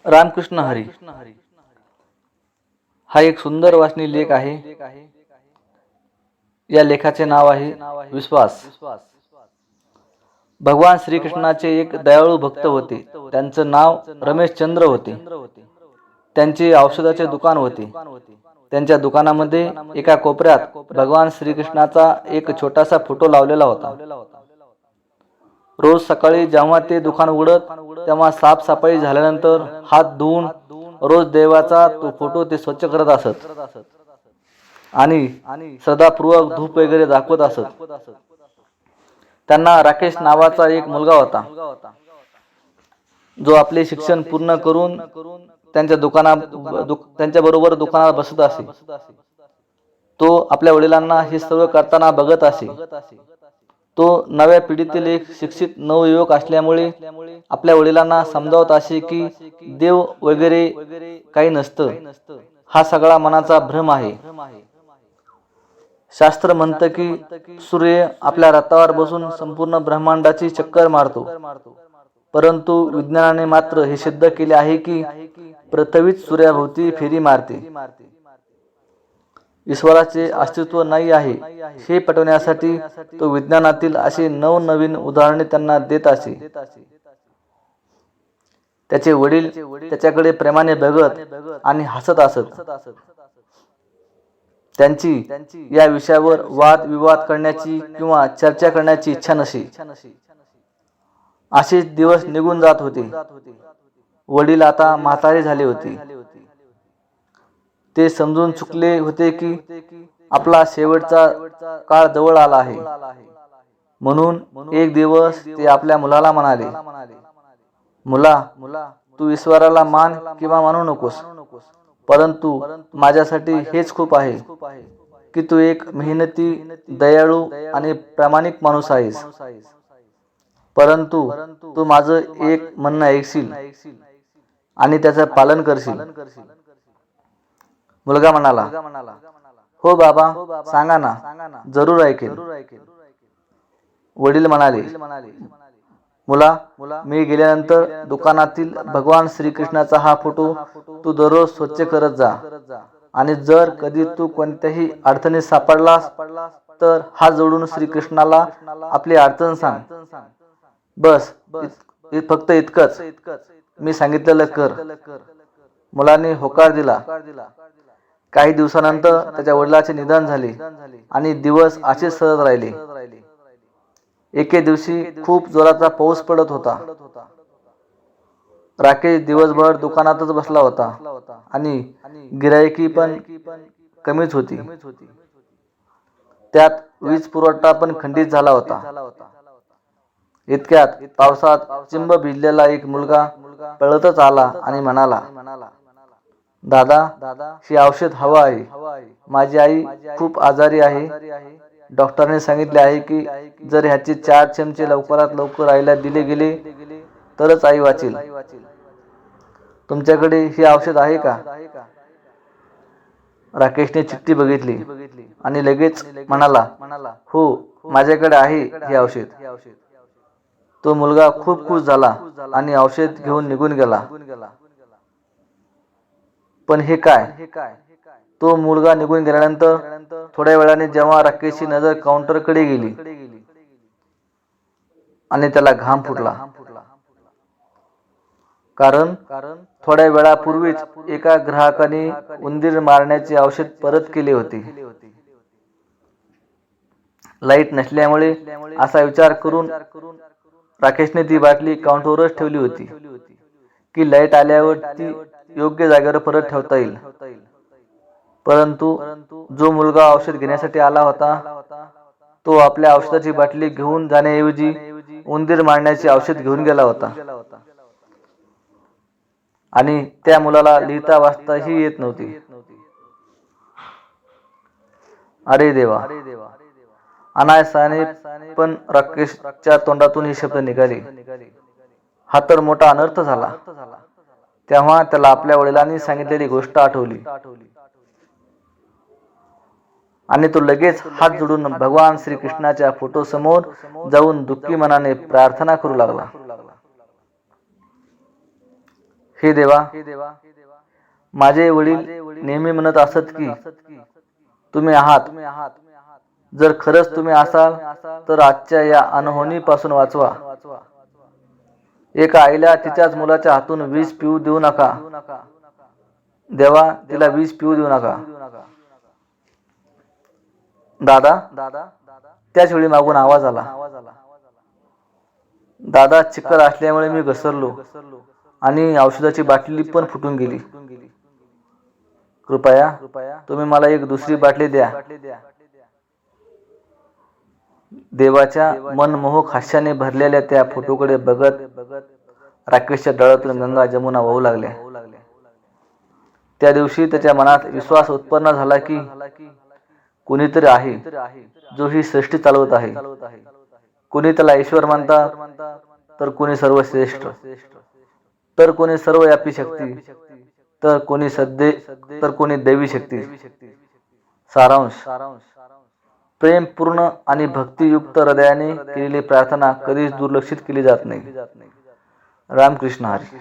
रामकृष्ण हरी हा एक सुंदर वाचनीय लेख आहे. या लेखाचे नाव आहे विश्वास. भगवान श्रीकृष्णाचे एक दयाळू भक्त होते. त्यांचं नाव रमेशचंद्र होते. त्यांचे औषधाचे दुकान होते. त्यांच्या दुकानामध्ये एका कोपऱ्यात भगवान श्रीकृष्णाचा एक छोटासा फोटो लावलेला होता. रोज सकाळी जेव्हा ते दुकान उघडत तेव्हा साफसफाई झाल्यानंतर हात धुवून रोज देवाचा तो फोटो ते स्वच्छ करत असत आणि सदापूर्वक धूप वगैरे दाखवत असत. त्यांना राकेश नावाचा एक मुलगा होता, जो आपले शिक्षण पूर्ण करून त्यांच्या बरोबर दुकानात बसत असे. तो आपल्या वडिलांना हे सर्व करताना बघत असे. तो नव्या पिढीतील एक शिक्षित नवयुवक असल्यामुळे आपल्या वडिलांना समजावत असे की देव वगैरे काही नसतं, हा सगळा मनाचा भ्रम आहे. शास्त्र म्हणतं की सूर्य आपल्या रथावर बसून संपूर्ण ब्रह्मांडाची चक्कर मारतो, परंतु विज्ञानाने मात्र हे सिद्ध केले आहे की पृथ्वीच सूर्याभोवती फेरी मारते. ईश्वराचे अस्तित्व नाही आहे हे पटवण्यासाठी तो विज्ञानातील असे नवनवीन उदाहरणे त्यांना देत असे. त्याचे वडील त्याच्याकडे प्रेमाने बघत आणि हसत असत. त्यांची या विषयावर वाद विवाद करण्याची किंवा चर्चा करण्याची इच्छा नसे. असेच दिवस निघून जात होते. वडील आता म्हातारे झाले होते. ते समजून चुकले होते की आपला शेवटचा काळ जवळ आला आहे. म्हणून एक दिवस ते आपल्या मुलाला म्हणाले, मुला, तू ईश्वराला मान किंवा मानू नकोस, परंतु माझ्यासाठी हेच खूप आहे की तू एक मेहनती, दयाळू आणि प्रामाणिक माणूस आहेस. परंतु तू माझं एक म्हणणं ऐकशील आणि त्याचं पालन करशील. मुलगा म्हणाला, हो बाबा, सांगा ना, जरूर ऐकेल. वडील म्हणाले, मुला, मी गेल्यानंतर दुकानातील भगवान श्रीकृष्णाचा हा फोटो तू दररोज स्वच्छ करत जा आणि जर कधी तू कोणत्याही अडचणीत सापडलास तर हात जोडून श्रीकृष्णाला आपली अडचण सांग. बस, फक्त इतकंच. मी सांगितलेलं कर. मुलाने होकार दिला. काही दिवसानंतर त्याच्या वडिलांचे निधन झाले आणि दिवस असेच सरत राहिले. एके दिवशी खूप जोराचा पाऊस पडत होता. राकेश दिवसभर दुकानातच बसला होता आणि गिराईकी पण कमीच होती. त्यात वीज पुरवठा पण खंडित झाला होता. इतक्यात पावसात चिंब भिजलेला एक मुलगा पळतच आला आणि म्हणाला, दादा, हे औषध हवं आहे. माझी आई खूप आजारी आहे. डॉक्टरने सांगितले आहे की जर ह्याचे 4 चमचे लवकरात लवकर आईला दिले गेले तरच आई वाचेल. तुमच्याकडे हे औषध आहे का? राकेशने चिठ्ठी बघितली आणि लगेच म्हणाला, हो, माझ्याकडे आहे हे औषध. तो मुलगा खूप खुश झाला आणि औषध घेऊन निघून गेला. पण हे काय? तो मुलगा निघून गेल्यानंतर थोड्या वेळाने जेव्हा राकेशची नजर काउंटरकडे गेली आणि त्याला घाम फुटला, कारण थोड्या वेळापूर्वीच एका ग्राहकाने उंदीर मारण्याचे औषध परत केले होते. लाईट नसल्यामुळे असा विचार करून राकेशने ती बाटली काउंटरवरच ठेवली होती की लाईट आल्यावर ती योग्य जागेवर परत ठेवता येईल. परंतु जो मुलगा औषध घेण्यासाठी आला होता तो आपल्या औषधाची बाटली घेऊन जाण्याऐवजी उंदीर मारण्याचे औषध घेऊन गेला होता आणि त्या मुलाला लिहिता वाचताही येत नव्हते. अरे देवा! अनायासाने पण राकेशच्या तोंडातून हे शब्द निघाले. हा तर मोठा अनर्थ झाला. तेव्हा त्याला आपल्या वडिलांनी सांगितलेली गोष्ट आठवली आणि तो लगेच हात जोडून भगवान श्रीकृष्णाच्या फोटो समोर जाऊन दुःखी मनाने प्रार्थना करू लागला. हे देवा, माझे वडील नेहमी म्हणत असत की तुम्ही आहात. जर खरंच तुम्ही असाल तर आजच्या या अनहोनीपासून वाचवा. एका आईला तिच्याच मुलाच्या हातून विष पिऊ देऊ नका. देवा, तिला विष पिऊ देऊ नका. दादा, त्याच वेळी मागून आवाज आला. दादा, चिखल असल्यामुळे मी घसरलो आणि औषधाची बाटली पण फुटून गेली. कृपया तुम्ही मला एक दुसरी बाटली द्या. देवाच्या मनमोहक हास्याने भरलेल्या त्या फोटोकडे बघत राकेशच्या डोळ्यातून गंगा जमुना वाहू लागल्या. त्या दिवशी त्याच्या मनात विश्वास उत्पन्न झाला की कोणीतरी आहे जो ही सृष्टी चालवत आहे. कोणी त्याला ईश्वर मानतात, तर कोणी सर्वश्रेष्ठ, तर कोणी सर्वव्यापी शक्ती, तर कोणी दैवी शक्ती. सारांश: प्रेमपूर्ण आणि भक्तियुक्त हृदयाने केलेली प्रार्थना कधीच दुर्लक्षित केली जात नाही. रामकृष्ण हरी.